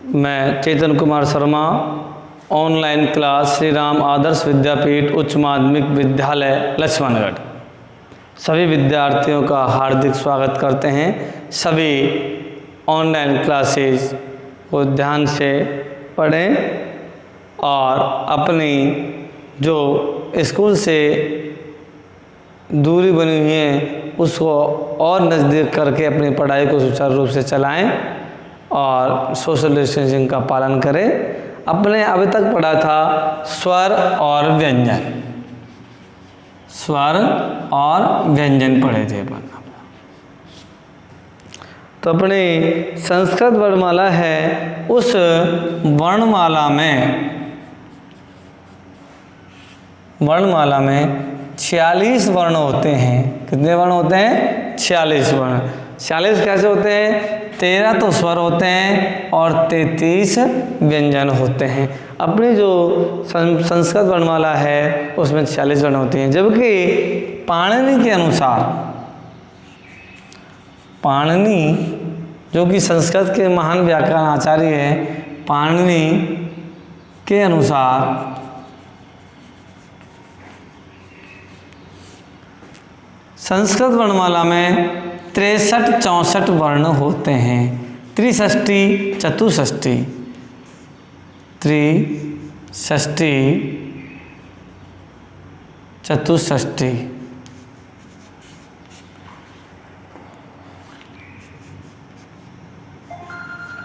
मैं चेतन Kumar Sharma, online class Shri Ram आदर्श विद्यापीठ उच्च माध्यमिक विद्यालय लक्ष्मणगढ़, सभी विद्यार्थियों का हार्दिक स्वागत करते हैं। सभी ऑनलाइन क्लासेस को ध्यान से पढ़ें और अपनी जो स्कूल से दूरी बनी हुई है उसको और नज़दीक करके अपनी पढ़ाई को सुचारू रूप से चलाएं और सोशल डिस्टेंसिंग का पालन करें। अपने अभी तक पढ़ा था स्वर और व्यंजन, स्वर और व्यंजन पढ़े थे अपन। तो अपनी संस्कृत वर्णमाला है, उस वर्णमाला में 46 वर्ण होते हैं। कितने वर्ण होते हैं? 46 वर्ण। 46 कैसे होते हैं? 13 तो स्वर होते हैं और 33 व्यंजन होते हैं। अपनी जो संस्कृत वर्णमाला है उसमें 46 वर्ण होते हैं, जबकि पाणिनि के अनुसार, पाणिनि जो कि संस्कृत के महान व्याकरण आचार्य हैं, पाणिनि के अनुसार संस्कृत वर्णमाला में 63-64 वर्ण होते हैं। त्रिषष्टि चतुष्षष्टि, त्रिषष्टि चतुष्षष्टि,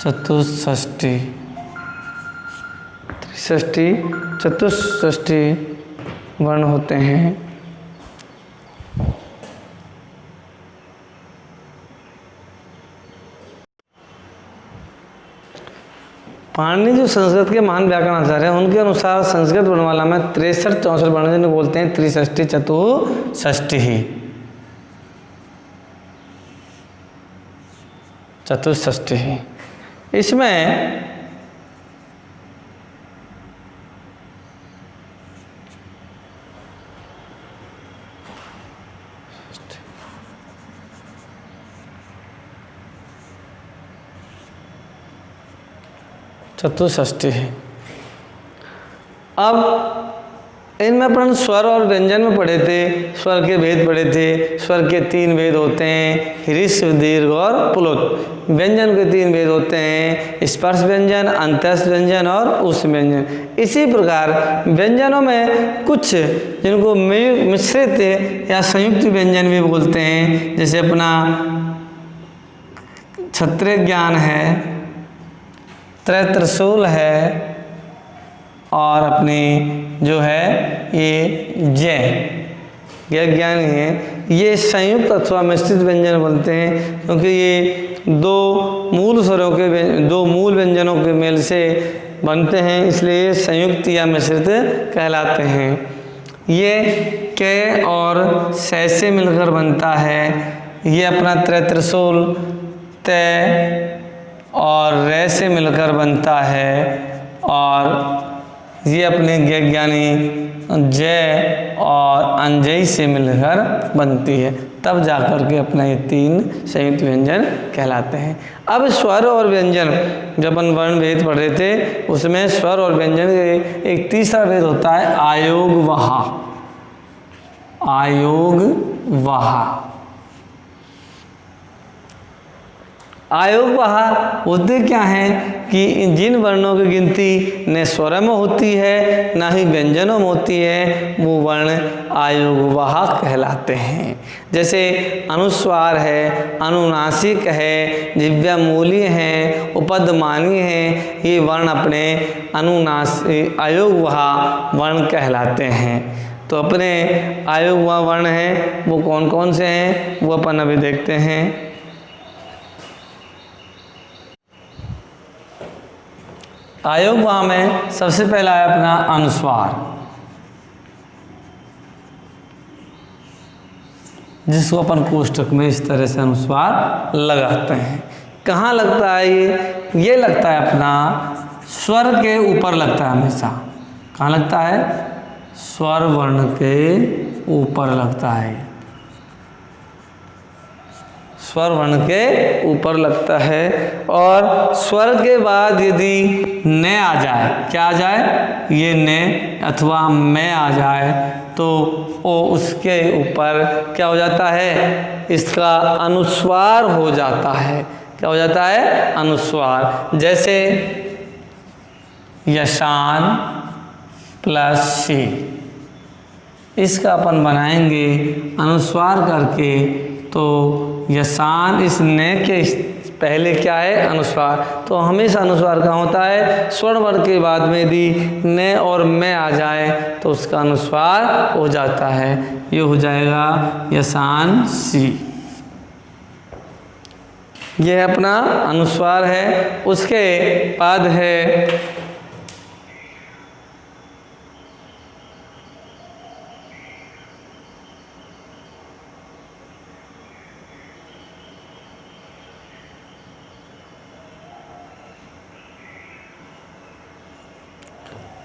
चतुष्षष्टि, त्रिषष्टि चतुष्षष्टि वर्ण होते हैं। पाणिनि जो संस्कृत के महान व्याकरण आचार्य हैं, उनके अनुसार संस्कृत वर्णमाला में 63-64 वर्ण जिन्हें बोलते हैं त्रिषष्टि चतुष्षष्टि ही, चतुष्षष्टि ही। इसमें चतुष्षष्टि है। अब इनमें अपन स्वर और व्यंजन में पढ़े थे, स्वर के भेद पढ़े थे। स्वर के 3 भेद होते हैं, ह्रस्व, दीर्घ और प्लुत। व्यंजन के 3 भेद होते हैं, स्पर्श व्यंजन, अंतस्थ व्यंजन और उष्ण व्यंजन। इसी प्रकार व्यंजनों में कुछ जिनको मिश्रित या संयुक्त व्यंजन भी बोलते हैं, जैसे अपना क्षत्रिय ज्ञान है, त्रिशूल है, और अपनी जो है ये जय ज्ञानी है। ये संयुक्त अथवा मिश्रित व्यंजन बनते हैं, क्योंकि ये दो मूल व्यंजनों के मेल से बनते हैं, इसलिए संयुक्त या मिश्रित कहलाते हैं। ये के और से मिलकर बनता है। ये अपना त्रिशूल तय और रे से मिलकर बनता है, और ये अपने ज्ञानी जय और अंजय से मिलकर बनती है। तब जाकर के अपना ये 3 संयुक्त व्यंजन कहलाते हैं। अब स्वर और व्यंजन, जब अपन वर्ण भेद पढ़ रहे थे, उसमें स्वर और व्यंजन के एक तीसरा भेद होता है आयोग वहा। आयोग वहा, आयोग वहा होते क्या हैं कि जिन वर्णों की गिनती न स्वर में होती है न ही व्यंजनों में होती है, वो वर्ण आयोग वहा कहलाते हैं। जैसे अनुस्वार है, अनुनासिक है, जिह्वामूलीय हैं, उपदमानीय हैं। ये वर्ण अपने आयोग वहा वर्ण कहलाते हैं। तो अपने आयोग वहा वर्ण हैं, वो कौन कौन से हैं वो अपन अभी देखते हैं। आयोग वहा में सबसे पहला है अपना अनुस्वार, जिसको अपन कोष्ठक में इस तरह से अनुस्वार लगाते हैं। कहाँ लगता है ये लगता है अपना स्वर के ऊपर लगता है हमेशा। कहाँ लगता है? स्वर वर्ण के ऊपर लगता है। स्वर वर्ण के ऊपर लगता है। और स्वर के बाद यदि न आ जाए, क्या आ जाए, ये न अथवा मैं आ जाए तो वो उसके ऊपर क्या हो जाता है, इसका अनुस्वार हो जाता है। क्या हो जाता है, अनुस्वार। जैसे यशान प्लस शी, इसका अपन बनाएंगे अनुस्वार करके, तो यसान इस ने के पहले क्या है, अनुस्वार। तो हमेशा अनुस्वार कहाँ होता है, स्वर्ण वर्ण के बाद में यदि ने और मैं आ जाए तो उसका अनुस्वार हो जाता है। ये हो जाएगा यसान सी, ये अपना अनुस्वार है। उसके बाद है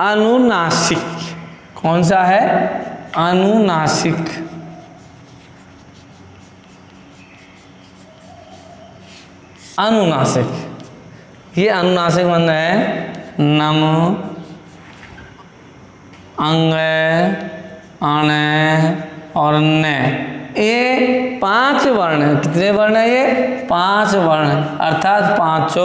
अनुनासिक। कौन सा है, अनुनासिक। अनुनासिक, ये अनुनासिक वर्ण है नम, अंग, अण और न। ये 5 वर्ण है। कितने वर्ण है ये, 5 वर्ण, अर्थात 5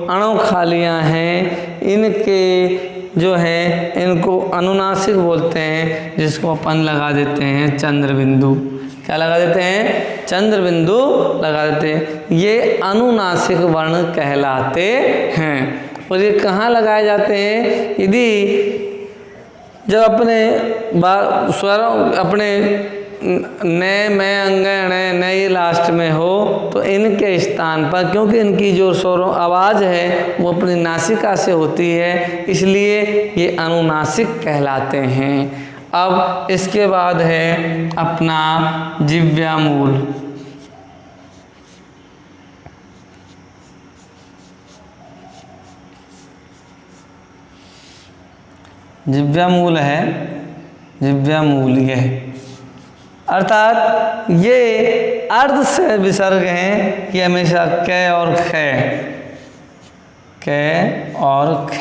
अणुखालियाँ हैं। इनके जो है इनको अनुनासिक बोलते हैं, जिसको अपन लगा देते हैं चंद्र बिंदु। क्या लगा देते हैं, चंद्र बिंदु लगा देते हैं। ये अनुनासिक वर्ण कहलाते हैं। और ये कहाँ लगाए जाते हैं, यदि जब अपने स्वरों अपने न, मैं, अंग, अण, न ये लास्ट में हो तो इनके स्थान पर, क्योंकि इनकी जो स्वरों आवाज़ है वो अपनी नासिका से होती है, इसलिए ये अनुनासिक कहलाते हैं। अब इसके बाद है अपना जिह्वामूल। जिह्वामूल है, जिह्वामूल यह, अर्थात ये अर्ध से विसर्ग हैं कि हमेशा क और ख, क और ख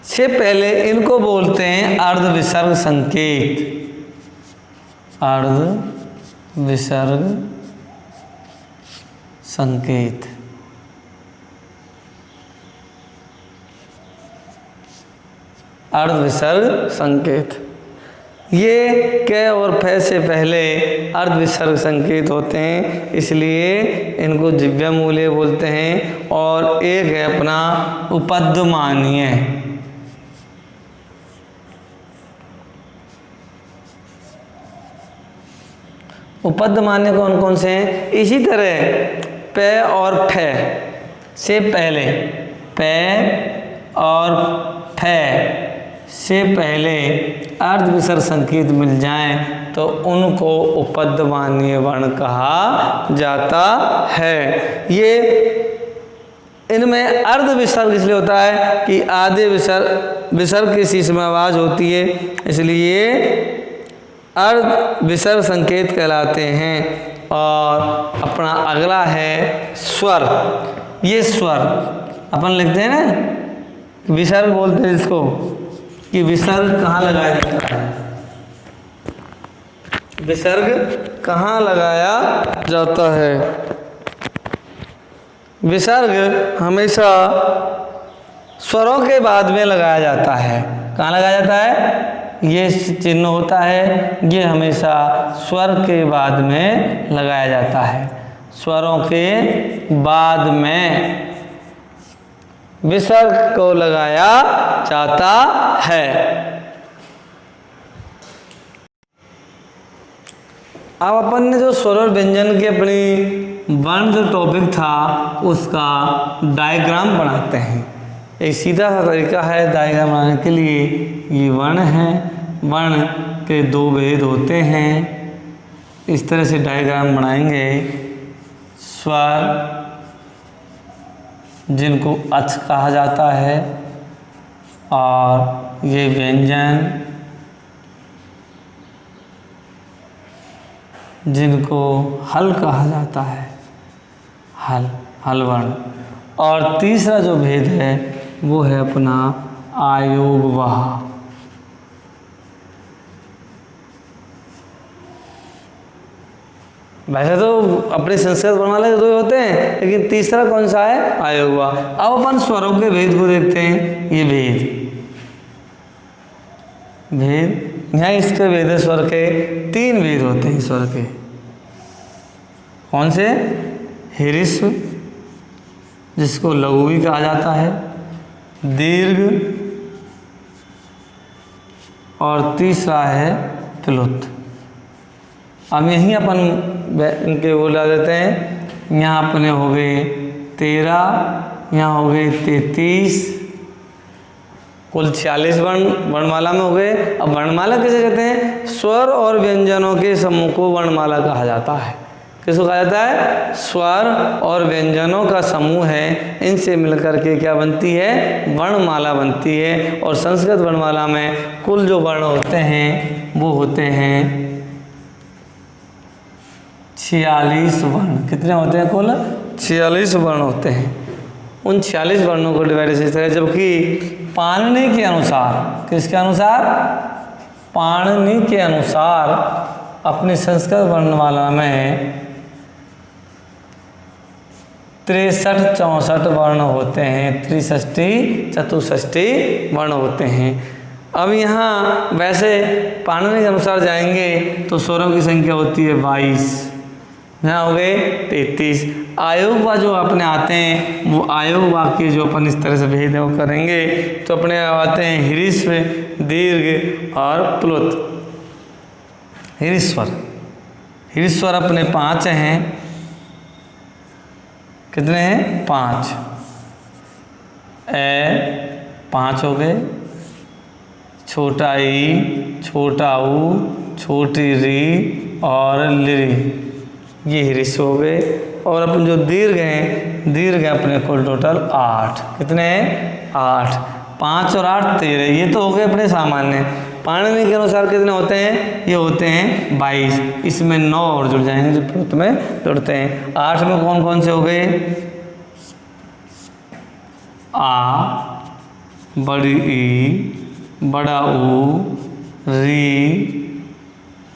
से पहले इनको बोलते हैं अर्ध विसर्ग संकेत। अर्ध विसर्ग संकेत। अर्ध विसर्ग संकेत, ये क और फ से पहले अर्ध विसर्ग संकेत होते हैं, इसलिए इनको जिह्वामूलीय बोलते हैं। और एक है अपना उपध्मानीय। उपध्मानीय कौन कौन से हैं, इसी तरह प और फ से पहले, प और फ से पहले अर्ध विसर्ग संकेत मिल जाएं तो उनको उपध्मानीय वर्ण कहा जाता है। ये इनमें अर्ध विसर्ग इसलिए होता है कि आधे विसर्ग के शीर्ष में आवाज़ होती है, इसलिए अर्ध विसर्ग संकेत कहलाते हैं। और अपना अगला है स्वर। ये स्वर अपन लिखते हैं ना, विसर्ग बोलते हैं इसको, कि विसर्ग कहाँ लगाया जाता है, विसर्ग कहाँ लगाया जाता है। विसर्ग हमेशा स्वरों के बाद में लगाया जाता है। कहाँ लगाया जाता है, ये चिन्ह होता है, ये हमेशा स्वर के बाद में लगाया जाता है। स्वरों के बाद में विसर्ग को लगाया जाता है। अब अपन ने जो स्वर और व्यंजन के अपनी वर्ण जो टॉपिक था उसका डायग्राम बनाते हैं। एक सीधा सा तरीका है डायग्राम बनाने के लिए। ये वर्ण है, वर्ण के 2 भेद होते हैं, इस तरह से डायग्राम बनाएंगे। स्वर जिनको अच कहा जाता है, और ये व्यंजन जिनको हल कहा जाता है, हल वर्ण। और तीसरा जो भेद है वो है अपना आयोगवाह। वैसे तो अपने संस्कृत वर्णमाला के 2 होते हैं, लेकिन तीसरा कौन सा है? आयोगवाह। अब अपन स्वरों के भेद को देखते हैं। ये भेद यहाँ इसके भेद है, स्वर के 3 भेद होते हैं स्वर के। कौन से? ह्रस्व, जिसको लघु भी कहा जाता है, दीर्घ, और तीसरा है प्लुत। अब यहीं अपन इनके बोला देते हैं। यहाँ अपने हो गए 13, यहाँ हो गए 33, कुल 46 वर्णमाला में हो गए। अब वर्णमाला किसे कहते हैं? स्वर और व्यंजनों के समूह को वर्णमाला कहा जाता है। किसको कहा जाता है? स्वर और व्यंजनों का समूह है, इनसे मिलकर के क्या बनती है? वर्णमाला बनती है। और संस्कृत वर्णमाला में कुल जो वर्ण होते हैं वो होते हैं 46 वर्ण। कितने होते हैं? कुल 46 वर्ण होते हैं। उन 46 वर्णों को डिवाइड इस तरह, जबकि पाणिनि के अनुसार, किसके अनुसार? पाणिनि के अनुसार अपनी संस्कृत वर्णमाला में 63-64 वर्ण होते हैं, 63-64 वर्ण होते हैं। अब यहाँ वैसे पाणिनि के अनुसार जाएंगे तो स्वरों की संख्या होती है 22, यहाँ हो गए 33। आयोगवाह जो अपने आते हैं वो आयोगवाह के जो अपन इस तरह से भेद है वो करेंगे तो अपने आते हैं ह्रस्व, दीर्घ और प्लुत। ह्रस्वर अपने 5 हैं। कितने हैं? 5। 5 हो गए, छोटा ई, छोटा ऊ, छोटी री और लिरी, ये ह्रस्व हो गए। और अपन जो दीर्घ हैं अपने कुल टोटल 8। कितने हैं? 8। 5 और 8 13। ये तो हो गए अपने सामान्य। पाणिनि के अनुसार कितने होते हैं? ये होते हैं 22। इसमें 9 और जुड़ जाएंगे जो प्लुत में जुड़ते हैं। 8 में कौन कौन से हो गए? आ, बड़ी ई, बड़ा ऊ, री,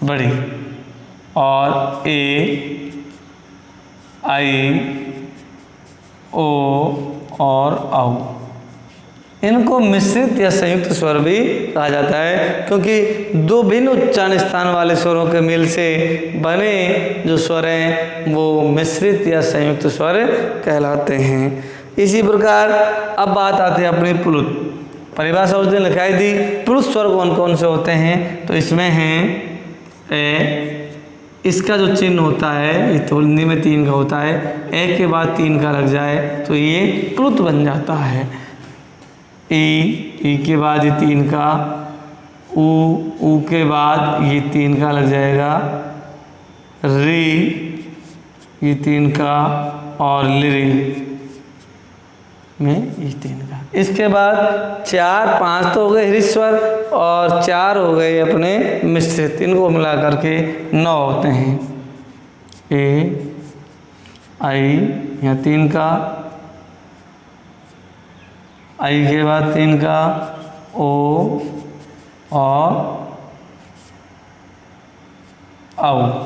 बड़ी, और ए, आई, ओ और औ। इनको मिश्रित या संयुक्त स्वर भी कहा जाता है, क्योंकि 2 भिन्न उच्चारण स्थान वाले स्वरों के मेल से बने जो स्वर हैं वो मिश्रित या संयुक्त स्वर कहलाते हैं। इसी प्रकार अब बात आती है अपनी प्लुत। परिभाषा उस दिन लिखाई थी। प्लुत स्वर कौन कौन से होते हैं? तो इसमें हैं इसका जो चिन्ह होता है ये तो हिंदी में 3 का होता है। ए के बाद 3 का लग जाए तो ये प्लुत बन जाता है। ई के बाद ये 3 का, ऊ के बाद ये 3 का लग जाएगा, री ये 3 का, और लिरी में ये 3 का। इसके बाद 4 5 तो हो गए ह्रस्वर और 4 हो गए अपने मिश्रित। इनको मिला करके 9 होते हैं। ए, आई यहाँ 3 का, आई के बाद 3 का, ओ और औ।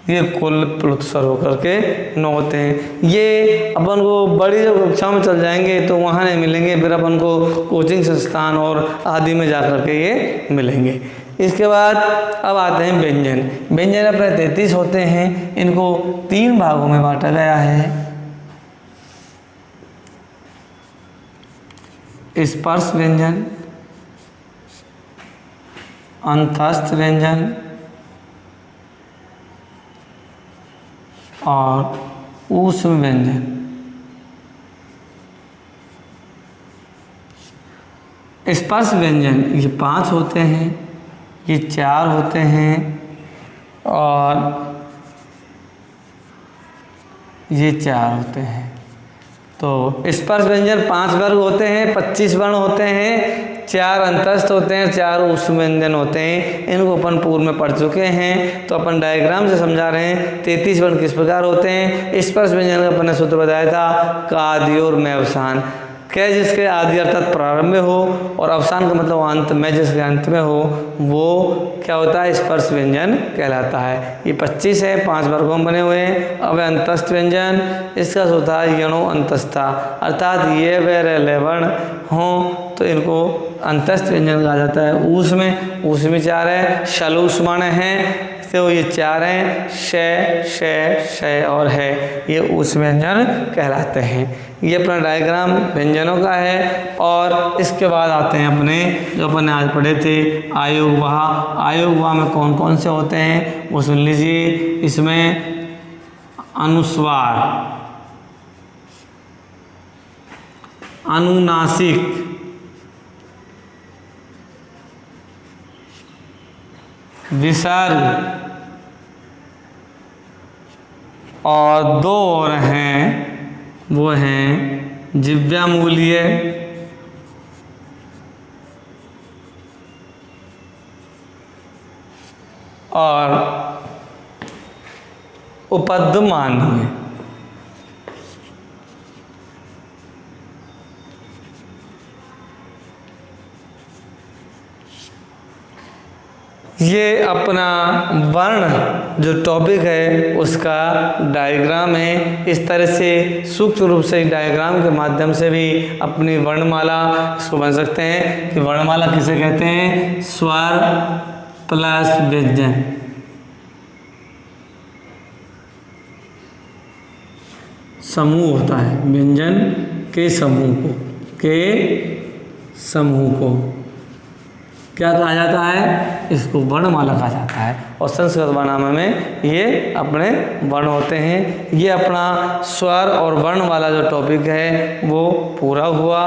ये कुल प्लुत स्वर होकर के 9 होते हैं। ये अपन को बड़ी जब कक्षा में चल जाएंगे तो वहाँ नहीं मिलेंगे, फिर अपन को कोचिंग संस्थान और आदि में जा कर के ये मिलेंगे। इसके बाद अब आते हैं व्यंजन। व्यंजन अपने 33 होते हैं। इनको 3 भागों में बांटा गया है। स्पर्श व्यंजन, अंतस्थ व्यंजन और ऊष्म व्यंजन। स्पर्श व्यंजन ये 5 होते हैं, ये 4 होते हैं और ये 4 होते हैं। तो स्पर्श व्यंजन 5 वर्ग होते हैं, 25 वर्ण होते हैं, 4 अंतस्थ होते हैं, 4 ऊष्म व्यंजन होते हैं। इनको अपन पूर्व में पढ़ चुके हैं, तो अपन डायग्राम से समझा रहे हैं। 33 वर्ण किस प्रकार होते हैं। स्पर्श व्यंजन का अपन ने सूत्र बताया था, का, आदि और में अवसान। क जिसके आदि अर्थात प्रारंभ में हो और अवसान का मतलब अंत में, जिसके अंत में हो, वो क्या होता है, स्पर्श व्यंजन कहलाता है। ये 25 है, 5 वर्गों में बने हुए हैं। अब अंतस्थ व्यंजन, इसका सूत्र है यणो अंतस्था, अर्थात ये वे रे वर्ण हों तो इनको अंतस्थ व्यंजन कहा जाता है। ऊष्म में 4 है, शलूष्मण है तो ये 4 हैं, श और है, ये ऊष्म व्यंजन कहलाते हैं। ये अपना डायग्राम व्यंजनों का है। और इसके बाद आते हैं अपने जो अपन ने आज पढ़े थे आयुर्वाह में कौन कौन से होते हैं वो सुन लीजिए। इसमें अनुस्वार, अनुनासिक, विसर्ग और 2 और हैं, वो हैं जिह्वामूलीय और उपद्मानीय। ये अपना वर्ण जो टॉपिक है उसका डायग्राम है। इस तरह से सूक्ष्म रूप से डायग्राम के माध्यम से भी अपनी वर्णमाला इसको बन सकते हैं कि वर्णमाला किसे कहते हैं, स्वर प्लस व्यंजन। समूह होता है व्यंजन के समूह को क्या कहा जाता है, इसको वर्णमाला कहा जाता है। और संस्कृत वर्णमाला में ये अपने वर्ण होते हैं। ये अपना स्वर और वर्ण वाला जो टॉपिक है वो पूरा हुआ।